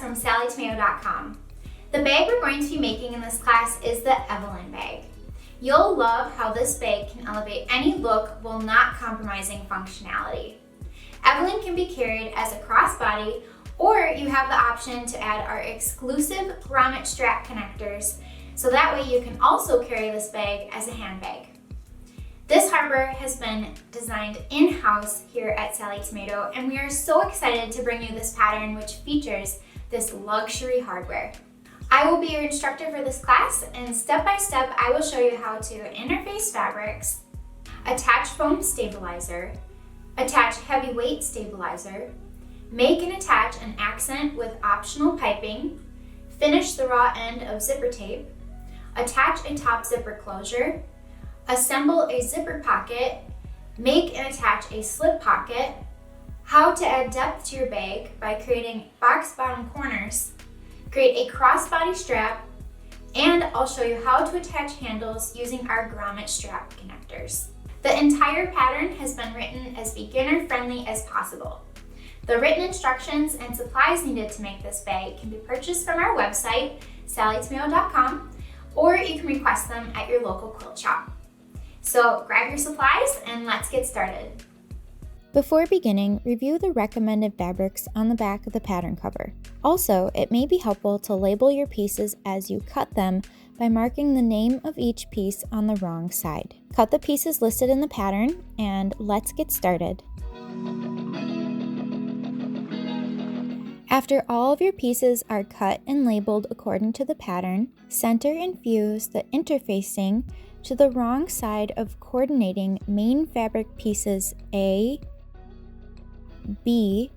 from SallieTomato.com. The bag we're going to be making in this class is the Evelyn bag. You'll love how this bag can elevate any look while not compromising functionality. Evelyn can be carried as a crossbody, or you have the option to add our exclusive Grommet Strap Connectors, so that way you can also carry this bag as a handbag. This harbor has been designed in-house here at Sallie Tomato, and we are so excited to bring you this pattern which features this luxury hardware. I will be your instructor for this class, and step by step I will show you how to interface fabrics, attach foam stabilizer, attach heavyweight stabilizer, make and attach an accent with optional piping, finish the raw end of zipper tape, attach a top zipper closure, assemble a zipper pocket, make and attach a slip pocket, how to add depth to your bag by creating box bottom corners, create a crossbody strap, and I'll show you how to attach handles using our Grommet Strap Connectors. The entire pattern has been written as beginner-friendly as possible. The written instructions and supplies needed to make this bag can be purchased from our website, SallieTomato.com, or you can request them at your local quilt shop. So grab your supplies and let's get started. Before beginning, review the recommended fabrics on the back of the pattern cover. Also, it may be helpful to label your pieces as you cut them by marking the name of each piece on the wrong side. Cut the pieces listed in the pattern, and let's get started. After all of your pieces are cut and labeled according to the pattern, center and fuse the interfacing to the wrong side of coordinating main fabric pieces A, B,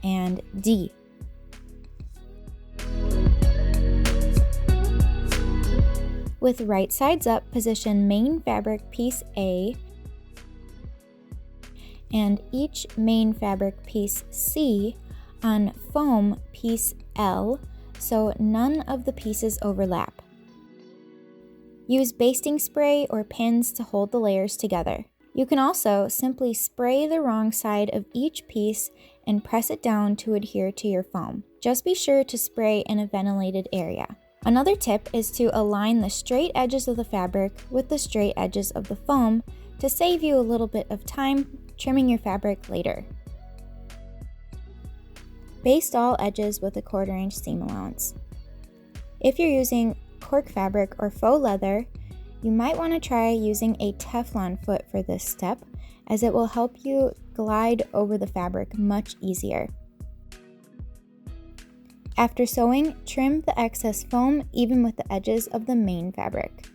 and D. With right sides up, position main fabric piece A and each main fabric piece C on foam piece L so none of the pieces overlap. Use basting spray or pins to hold the layers together. You can also simply spray the wrong side of each piece and press it down to adhere to your foam. Just be sure to spray in a ventilated area. Another tip is to align the straight edges of the fabric with the straight edges of the foam to save you a little bit of time trimming your fabric later. Baste all edges with a 1/4 inch seam allowance. If you're using cork fabric or faux leather, you might want to try using a Teflon foot for this step, as it will help you glide over the fabric much easier. After sewing, trim the excess foam even with the edges of the main fabric.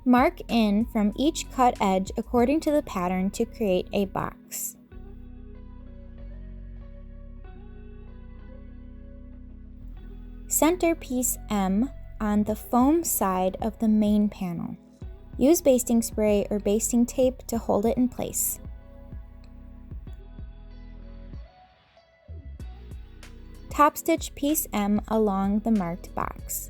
Mark in from each cut edge according to the pattern to create a box. Center piece M on the foam side of the main panel. Use basting spray or basting tape to hold it in place. Top stitch piece M along the marked box.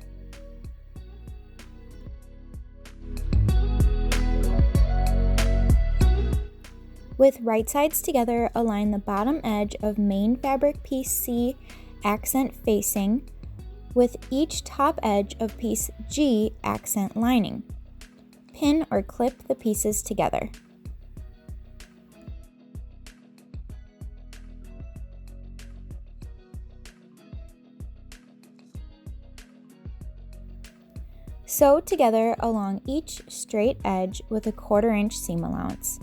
With right sides together, align the bottom edge of main fabric piece C accent facing with each top edge of piece G accent lining. Pin or clip the pieces together. Sew together along each straight edge with a 1/4 inch seam allowance.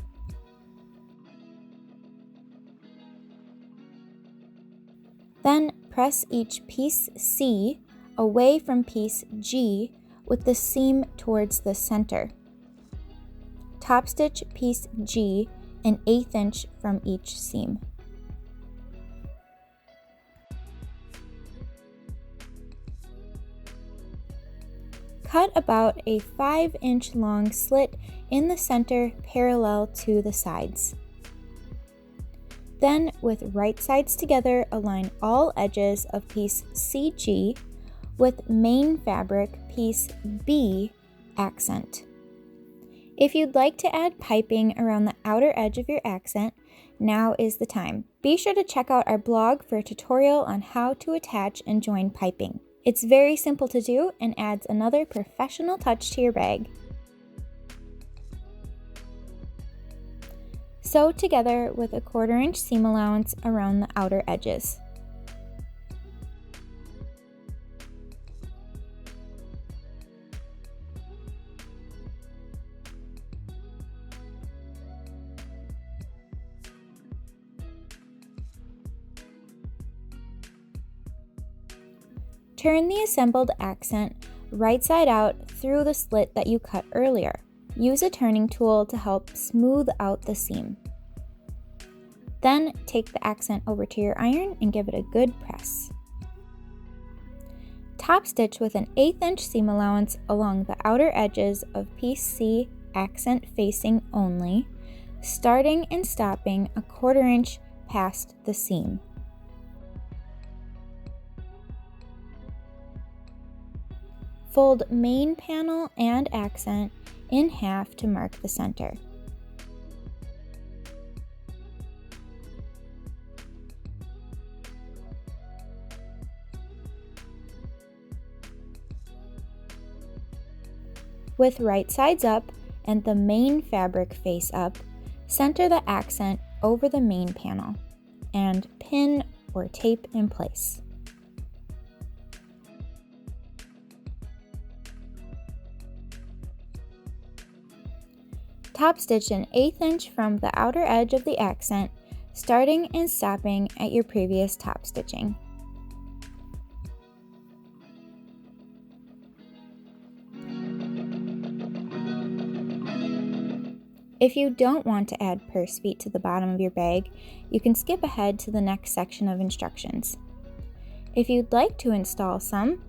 Then press each piece C away from piece G with the seam towards the center. Top stitch piece G an 1/8 inch from each seam. Cut about a 5-inch long slit in the center parallel to the sides. Then, with right sides together, align all edges of piece CG with main fabric piece B accent. If you'd like to add piping around the outer edge of your accent, now is the time. Be sure to check out our blog for a tutorial on how to attach and join piping. It's very simple to do and adds another professional touch to your bag. Sew together with a 1/4 inch seam allowance around the outer edges. Turn the assembled accent right side out through the slit that you cut earlier. Use a turning tool to help smooth out the seam. Then take the accent over to your iron and give it a good press. Top stitch with an 1/8 inch seam allowance along the outer edges of piece C, accent facing only, starting and stopping a 1/4 inch past the seam. Fold main panel and accent in half to mark the center. With right sides up and the main fabric face up, center the accent over the main panel and pin or tape in place. Top stitch an 1/8 inch from the outer edge of the accent, starting and stopping at your previous top stitching. If you don't want to add purse feet to the bottom of your bag, you can skip ahead to the next section of instructions. If you'd like to install some,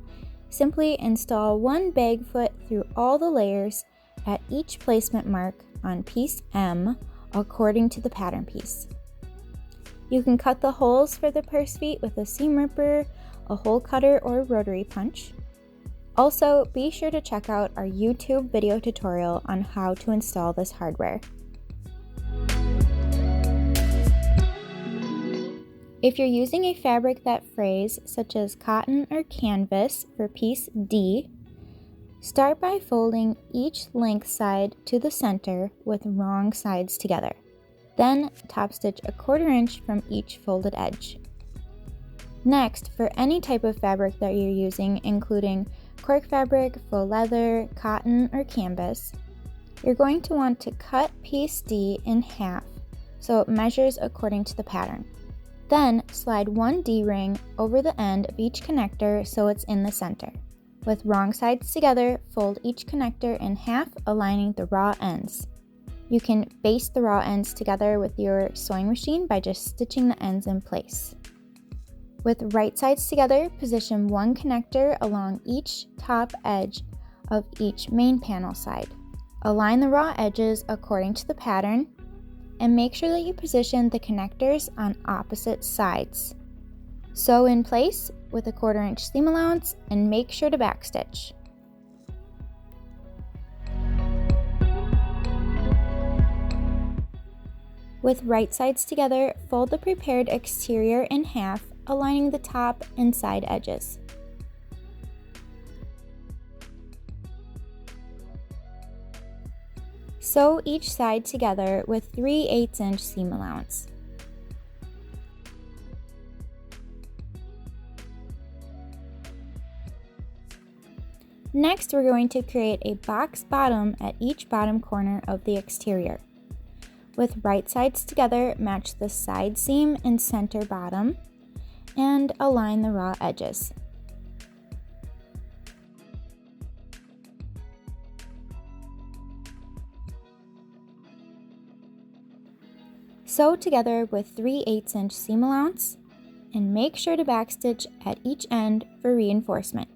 simply install one bag foot through all the layers at each placement mark on piece M according to the pattern piece. You can cut the holes for the purse feet with a seam ripper, a hole cutter, or rotary punch. Also, be sure to check out our YouTube video tutorial on how to install this hardware. If you're using a fabric that frays, such as cotton or canvas for piece D, start by folding each length side to the center with wrong sides together. Then top stitch a 1/4 inch from each folded edge. Next, for any type of fabric that you're using, including cork fabric, faux leather, cotton, or canvas, you're going to want to cut piece D in half so it measures according to the pattern. Then slide one D-ring over the end of each connector so it's in the center. With wrong sides together, fold each connector in half, aligning the raw ends. You can baste the raw ends together with your sewing machine by just stitching the ends in place. With right sides together, position one connector along each top edge of each main panel side. Align the raw edges according to the pattern, and make sure that you position the connectors on opposite sides. Sew in place with a 1/4 inch seam allowance and make sure to backstitch. With right sides together, fold the prepared exterior in half, aligning the top and side edges. Sew each side together with 3/8 inch seam allowance. Next, we're going to create a box bottom at each bottom corner of the exterior. With right sides together, match the side seam and center bottom, and align the raw edges. Sew together with 3/8 inch seam allowance, and make sure to backstitch at each end for reinforcement.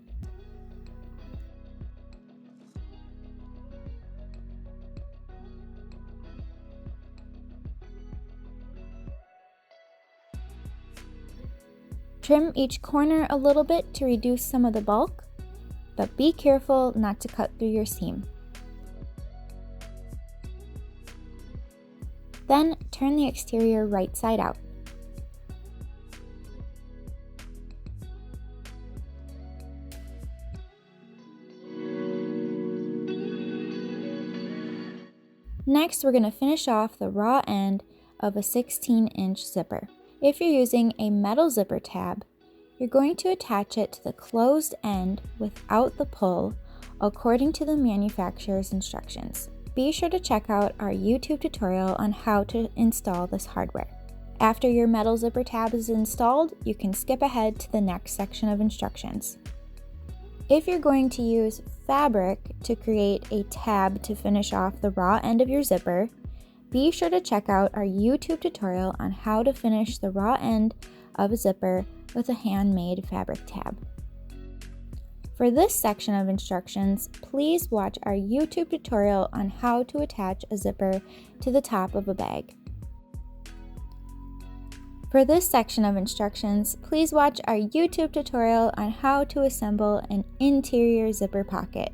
Trim each corner a little bit to reduce some of the bulk, but be careful not to cut through your seam. turn the exterior right side out. Next, we're going to finish off the raw end of a 16-inch zipper. If you're using a metal zipper tab, you're going to attach it to the closed end without the pull according to the manufacturer's instructions. Be sure to check out our YouTube tutorial on how to install this hardware. After your metal zipper tab is installed, you can skip ahead to the next section of instructions. If you're going to use fabric to create a tab to finish off the raw end of your zipper, be sure to check out our YouTube tutorial on how to finish the raw end of a zipper with a handmade fabric tab. For this section of instructions, please watch our YouTube tutorial on how to attach a zipper to the top of a bag. For this section of instructions, please watch our YouTube tutorial on how to assemble an interior zipper pocket.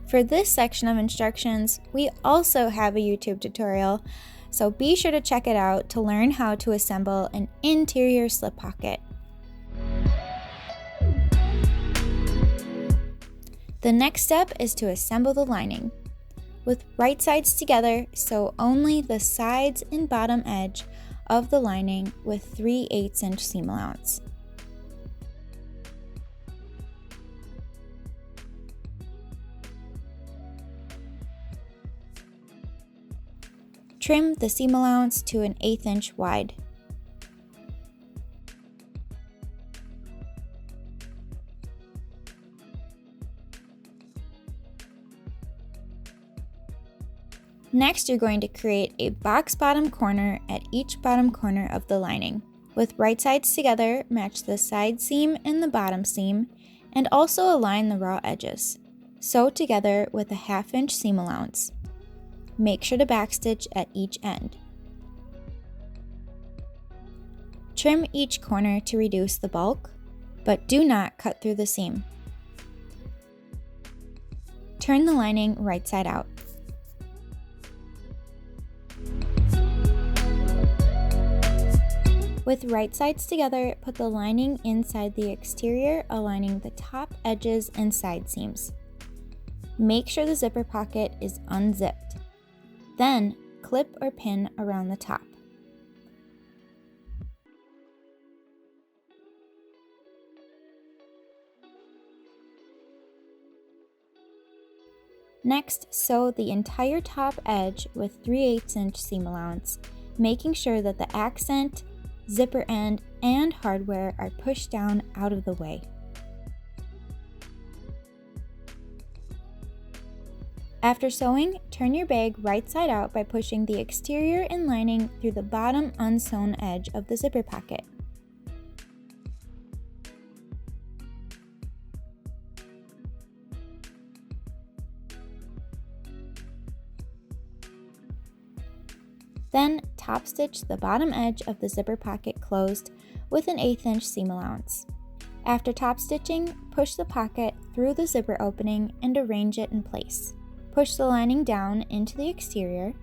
For this section of instructions, we also have a YouTube tutorial, so be sure to check it out to learn how to assemble an interior slip pocket. The next step is to assemble the lining. With right sides together, sew only the sides and bottom edge of the lining with 3/8" seam allowance. Trim the seam allowance to an 1/8 inch wide. Next, you're going to create a box bottom corner at each bottom corner of the lining. With right sides together, match the side seam and the bottom seam, and also align the raw edges. Sew together with a 1/2 inch seam allowance. Make sure to backstitch at each end. Trim each corner to reduce the bulk, but do not cut through the seam. Turn the lining right side out. With right sides together, put the lining inside the exterior, aligning the top edges and side seams. Make sure the zipper pocket is unzipped. Then, clip or pin around the top. Next, sew the entire top edge with 3/8" seam allowance, making sure that the accent, zipper end, and hardware are pushed down out of the way. After sewing, turn your bag right side out by pushing the exterior and lining through the bottom unsewn edge of the zipper pocket. Then, top stitch the bottom edge of the zipper pocket closed with an 1/8 inch seam allowance. After top stitching, push the pocket through the zipper opening and arrange it in place. Push the lining down into the exterior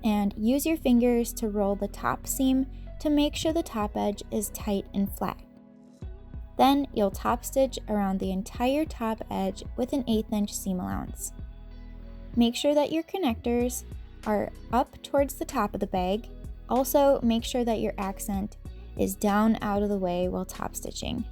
and use your fingers to roll the top seam to make sure the top edge is tight and flat. Then you'll top stitch around the entire top edge with an 1/8 inch seam allowance. Make sure that your connectors are up towards the top of the bag. Also, make sure that your accent is down out of the way while top stitching.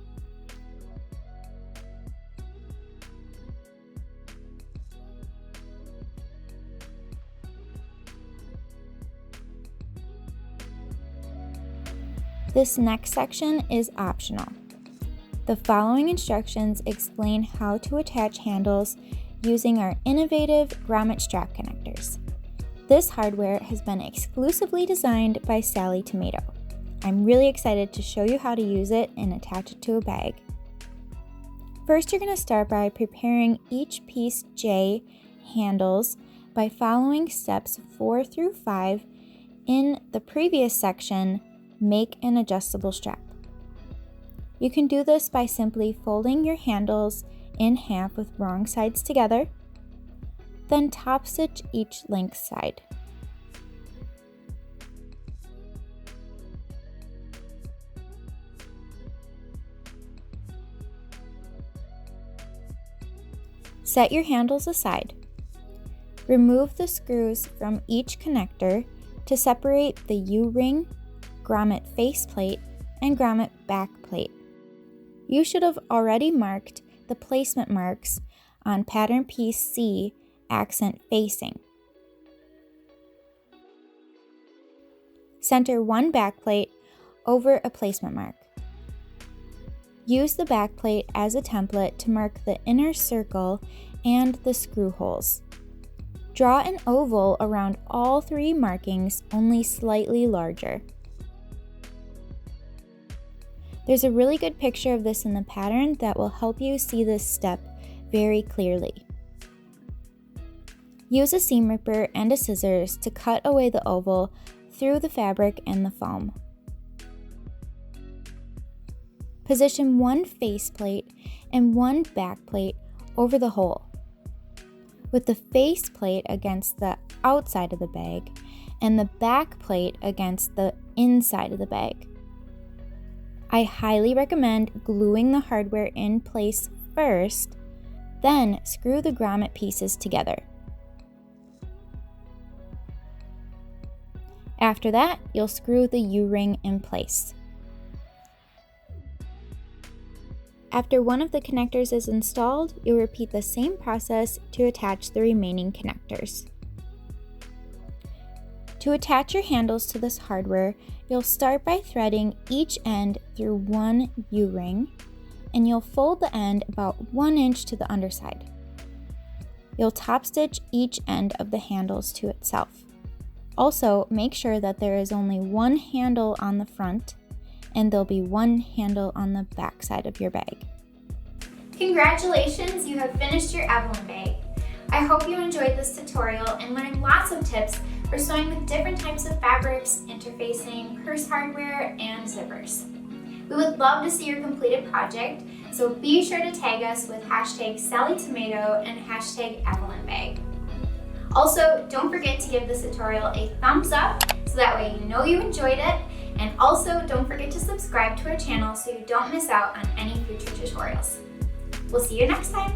This next section is optional. The following instructions explain how to attach handles using our innovative Grommet Strap Connectors. This hardware has been exclusively designed by Sallie Tomato. I'm really excited to show you how to use it and attach it to a bag. First, you're going to start by preparing each piece J handles by following steps 4 through 5 in the previous section, Make an Adjustable Strap. You can do this by simply folding your handles in half with wrong sides together, then top stitch each length side. Set your handles aside. Remove the screws from each connector to separate the U-ring, grommet faceplate, and grommet backplate. You should have already marked the placement marks on pattern piece C accent facing. Center one backplate over a placement mark. Use the backplate as a template to mark the inner circle and the screw holes. Draw an oval around all three markings, only slightly larger. There's a really good picture of this in the pattern that will help you see this step very clearly. Use a seam ripper and a scissors to cut away the oval through the fabric and the foam. Position one faceplate and one backplate over the hole, with the faceplate against the outside of the bag and the backplate against the inside of the bag. I highly recommend gluing the hardware in place first, then screw the grommet pieces together. After that, you'll screw the U-ring in place. After one of the connectors is installed, you'll repeat the same process to attach the remaining connectors. To attach your handles to this hardware, you'll start by threading each end through one U-ring, and you'll fold the end about 1 inch to the underside. You'll top stitch each end of the handles to itself. Also, make sure that there is only one handle on the front, and there'll be one handle on the back side of your bag. Congratulations, you have finished your Evelyn bag. I hope you enjoyed this tutorial and learned lots of tips for sewing with different types of fabrics, interfacing, purse hardware, and zippers. We would love to see your completed project, so be sure to tag us with #Sallie Tomato and #EvelynBag. Also, don't forget to give this tutorial a thumbs up so that way you know you enjoyed it, and also don't forget to subscribe to our channel so you don't miss out on any future tutorials. We'll see you next time.